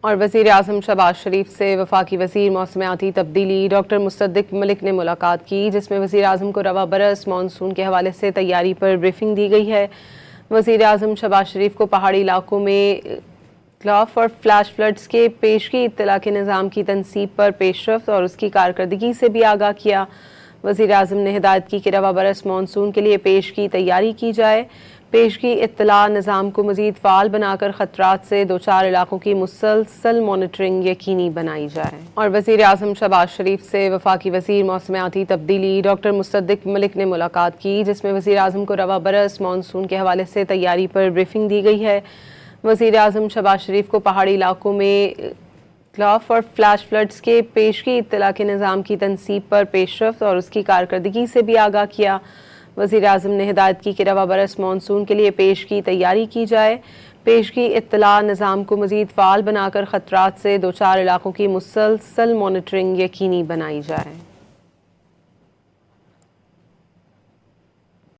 اور وزیر اعظم شہباز شریف سے وفاقی وزیر موسمیاتی تبدیلی ڈاکٹر مصدق ملک نے ملاقات کی، جس میں وزیر اعظم کو رواں برس مانسون کے حوالے سے تیاری پر بریفنگ دی گئی ہے۔ وزیر اعظم شہباز شریف کو پہاڑی علاقوں میں خلاف اور فلیش فلڈز کے پیشگی اطلاع کے نظام کی تنصیب پر پیش رفت اور اس کی کارکردگی سے بھی آگاہ کیا۔ وزیر اعظم نے ہدایت کی کہ رواں برس مانسون کے لیے پیشگی تیاری کی جائے، پیشگی اطلاع نظام کو مزید فعال بنا کر خطرات سے دوچار علاقوں کی مسلسل مانیٹرنگ یقینی بنائی جائے۔ اور وزیر اعظم شہباز شریف سے وفاقی وزیر موسمیاتی تبدیلی ڈاکٹر مصدق ملک نے ملاقات کی، جس میں وزیر اعظم کو رواں برس مانسون کے حوالے سے تیاری پر بریفنگ دی گئی ہے۔ وزیر اعظم شہباز شریف کو پہاڑی علاقوں میں خلاف اور فلیش فلڈز کے پیشگی اطلاع کے نظام کی تنصیب پر پیش رفت اور اس کی کارکردگی سے بھی آگاہ کیا۔ وزیر اعظم نے ہدایت کی کہ رواں برس مانسون کے لیے پیشگی تیاری کی جائے، پیشگی اطلاع نظام کو مزید فعال بنا کر خطرات سے دوچار علاقوں کی مسلسل مانیٹرنگ یقینی بنائی جائے۔